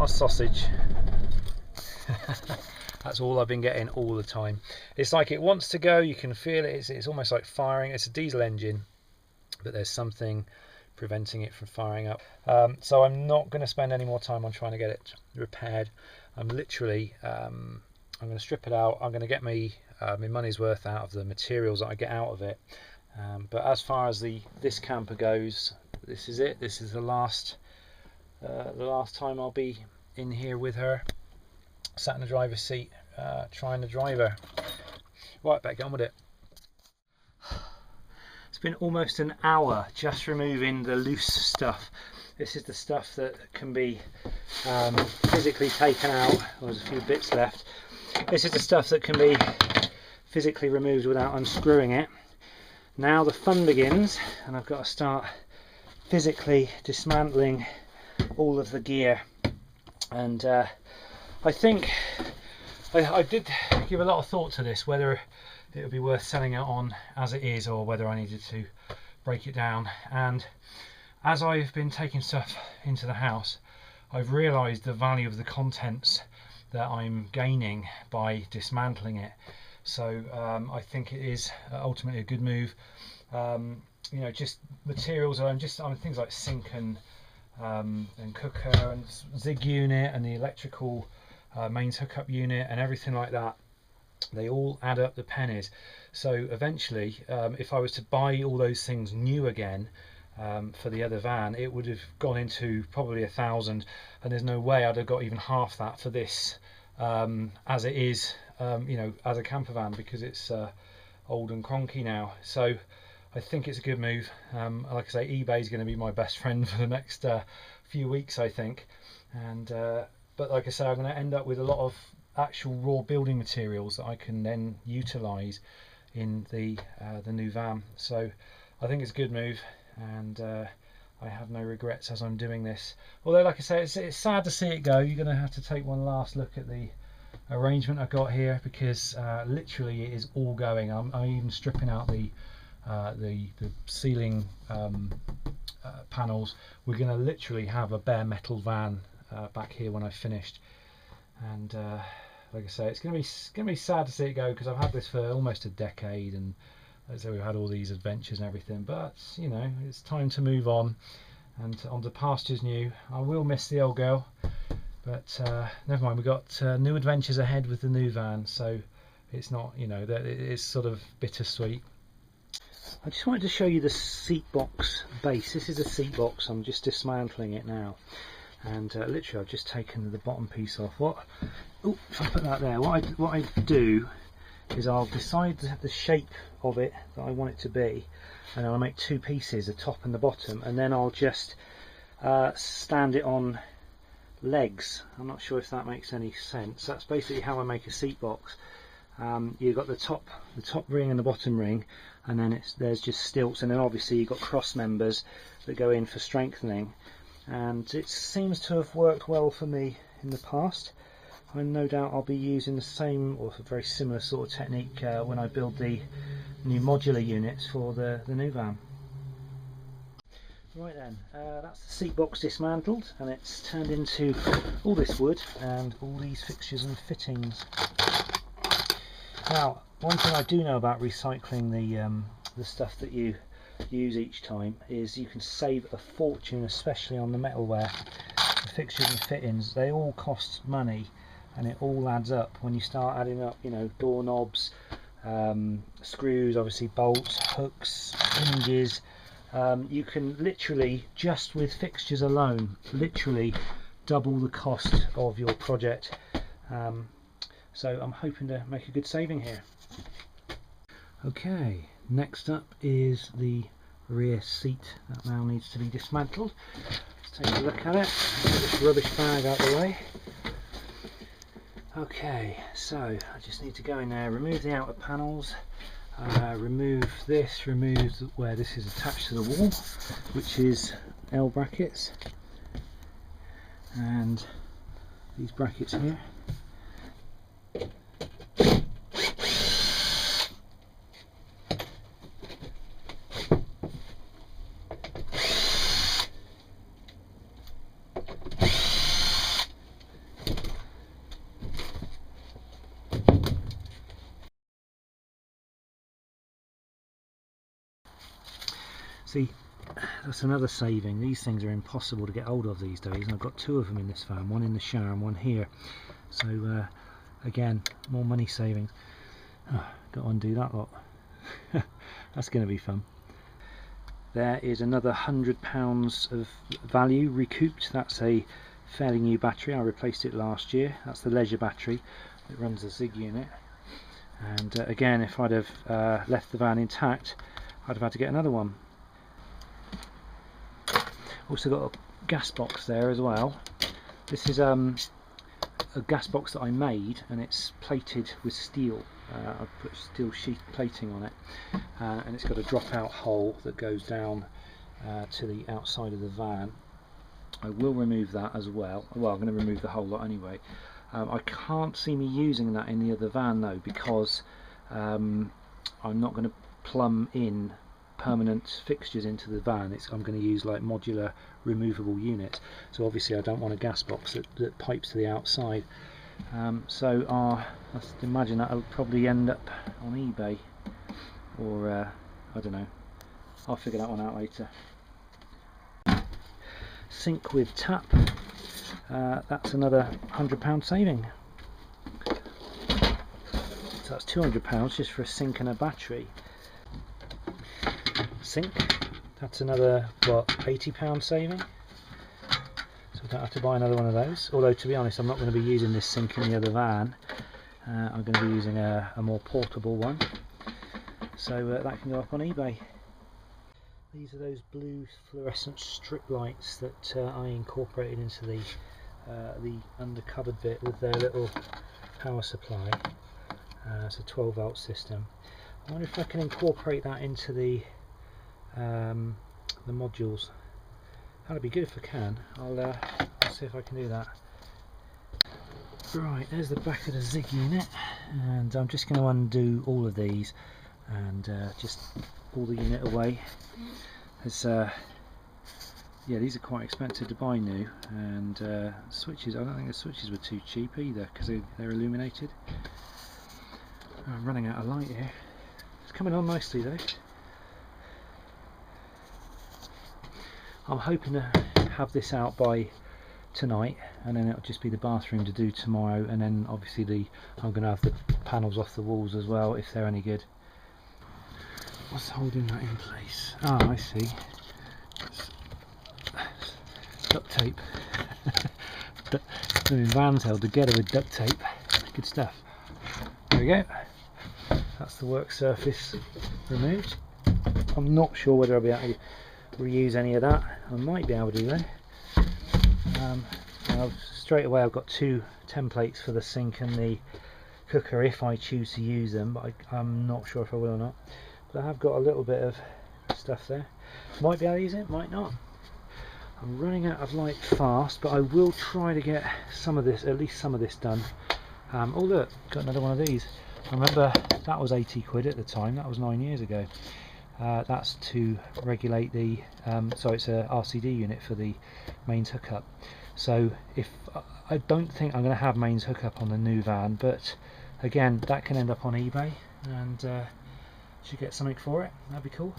a sausage. That's all I've been getting all the time. It's like it wants to go, you can feel it, it's almost like firing. It's a diesel engine, but there's something preventing it from firing up. So I'm not going to spend any more time on trying to get it repaired. I'm literally, I'm going to strip it out. I'm going to get my money's worth out of the materials that I get out of it. But as far as this camper goes, this is it. This is the last time I'll be in here with her, sat in the driver's seat, trying to drive her. Right, better get on with it. It's been almost an hour just removing the loose stuff. This is the stuff that can be physically taken out. There's a few bits left. This is the stuff that can be physically removed without unscrewing it. Now the fun begins, and I've got to start physically dismantling all of the gear. And I think I did give a lot of thought to this, whether it would be worth selling it on as it is or whether I needed to break it down. And as I've been taking stuff into the house, I've realised the value of the contents that I'm gaining by dismantling it. So I think it is ultimately a good move. You know, just materials on things like sink and cooker and zig unit and the electrical mains hookup unit and everything like that. They all add up the pennies. So eventually, if I was to buy all those things new again for the other van, it would have gone into probably 1,000, and there's no way I'd have got even half that for this as it is, you know, as a camper van, because it's old and cronky now. So I think it's a good move. Like I say, eBay is going to be my best friend for the next few weeks, I think. And but like I say, I'm going to end up with a lot of actual raw building materials that I can then utilise in the new van. So I think it's a good move, and I have no regrets as I'm doing this. Although, like I say, it's sad to see it go. You're going to have to take one last look at the arrangement I've got here, because literally it is all going. I'm even stripping out the ceiling panels. We're going to literally have a bare metal van back here when I've finished. And like I say, it's going to be sad to see it go, because I've had this for almost a decade, and so we've had all these adventures and everything. But you know, it's time to move on and on to pastures new. I will miss the old girl, but never mind. We've got new adventures ahead with the new van, so it's not, you know, that it's sort of bittersweet. I just wanted to show you the seat box base. This is the seat box. I'm just dismantling it now. And literally I've just taken the bottom piece off. If I put that there, what I do is I'll decide the shape of it that I want it to be, and I'll make two pieces, the top and the bottom, and then I'll just stand it on legs. I'm not sure if that makes any sense. That's basically how I make a seat box. You've got the top ring and the bottom ring, and then there's just stilts, and then obviously you've got cross members that go in for strengthening. And it seems to have worked well for me in the past. And no doubt I'll be using the same or a very similar sort of technique when I build the new modular units for the new van. Right then, that's the seat box dismantled, and it's turned into all this wood and all these fixtures and fittings. Now, one thing I do know about recycling the stuff that you use each time is you can save a fortune, especially on the metalware. The fixtures and fittings, they all cost money, and it all adds up when you start adding up, you know, doorknobs, screws, obviously bolts, hooks, hinges. You can literally, just with fixtures alone, literally double the cost of your project. So I'm hoping to make a good saving here. Okay, next up is the rear seat that now needs to be dismantled. Let's take a look at it. Get this rubbish bag out of the way. Okay, so I just need to go in there, remove the outer panels, remove where this is attached to the wall, which is L brackets, and these brackets here. See, that's another saving. These things are impossible to get hold of these days, and I've got 2 of them in this van, one in the shower and one here. So again, more money savings. Oh, got to undo that lot. That's going to be fun. There is another £100 of value recouped. That's a fairly new battery. I replaced it last year. That's the leisure battery that runs the Zig unit. And again, if I'd have left the van intact, I'd have had to get another one. Also got a gas box there as well. This is a gas box that I made, and it's plated with steel. I've put steel sheet plating on it, and it's got a drop out hole that goes down to the outside of the van. I will remove that as well. Well, I'm going to remove the whole lot anyway. I can't see me using that in the other van though, because I'm not going to plumb in permanent fixtures into the van. I'm going to use like modular removable units, so obviously I don't want a gas box that pipes to the outside. So I imagine that will probably end up on eBay, or I don't know, I'll figure that one out later. Sink with tap, that's another £100 saving. So that's £200 just for a sink and a battery. Sink, that's another, what, £80 saving. So I don't have to buy another one of those. Although, to be honest, I'm not going to be using this sink in the other van. I'm going to be using a more portable one. So that can go up on eBay. These are those blue fluorescent strip lights that I incorporated into the undercovered bit with their little power supply. It's a 12-volt system. I wonder if I can incorporate that into the modules. That'd be good if I can. I'll see if I can do that. Right, there's the back of the Zig unit, and I'm just going to undo all of these and just pull the unit away. As yeah, these are quite expensive to buy new, and switches, I don't think the switches were too cheap either, because they're illuminated. I'm running out of light here. It's coming on nicely though. I'm hoping to have this out by tonight, and then it'll just be the bathroom to do tomorrow, and then obviously I'm going to have the panels off the walls as well, if they're any good. What's holding that in place? Ah, I see. It's duct tape. Vans held together with duct tape. Good stuff. There we go. That's the work surface removed. I'm not sure whether I'll be able to reuse any of that. I might be able to though. Straight away I've got 2 templates for the sink and the cooker if I choose to use them, but I'm not sure if I will or not. But I have got a little bit of stuff there. Might be able to use it, might not. I'm running out of light fast, but I will try to get some of this, at least some of this done. Oh look, got another one of these. I remember that was 80 quid at the time, that was 9 years ago. That's to regulate the, so it's a RCD unit for the mains hookup. So if I don't think I'm going to have mains hookup on the new van, but again that can end up on eBay, and should get something for it. That'd be cool.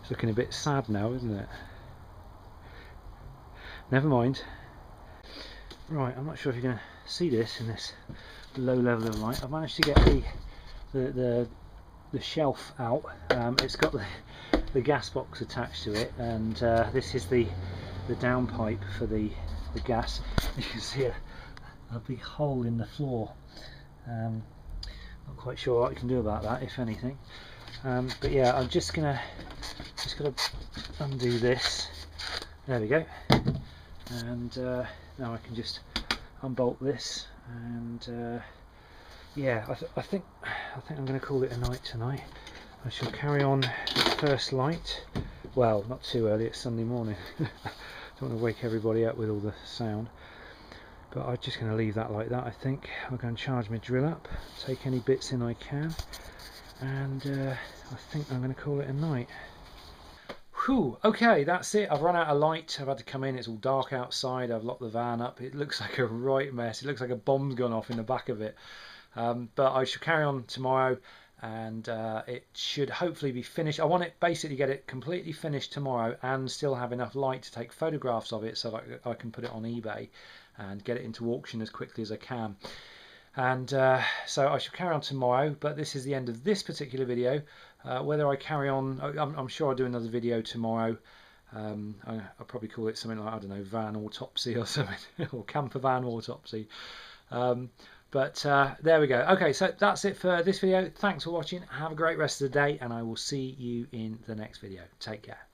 It's looking a bit sad now, isn't it? Never mind. Right, I'm not sure if you're going to see this in this low level of light. I've managed to get the shelf out. It's got the gas box attached to it, and this is the downpipe for the gas. You can see a big hole in the floor. Not quite sure what I can do about that, if anything. But yeah, I'm just gonna undo this. There we go. And now I can just unbolt this, and yeah, I think I'm going to call it a night tonight. I shall carry on first light. Well, not too early, it's Sunday morning. Don't want to wake everybody up with all the sound. But I'm just going to leave that like that, I think. I'm going to charge my drill up, take any bits in I can, and I think I'm going to call it a night. Whew, okay, that's it. I've run out of light. I've had to come in. It's all dark outside. I've locked the van up. It looks like a right mess. It looks like a bomb's gone off in the back of it. But I shall carry on tomorrow, and it should hopefully be finished. I want it basically get it completely finished tomorrow and still have enough light to take photographs of it so that I can put it on eBay and get it into auction as quickly as I can. And so I shall carry on tomorrow, but this is the end of this particular video. Whether I carry on, I'm sure I'll do another video tomorrow. I'll probably call it something like, I don't know, van autopsy or something, or camper van autopsy. But there we go. Okay, so that's it for this video. Thanks for watching. Have a great rest of the day, and I will see you in the next video. Take care.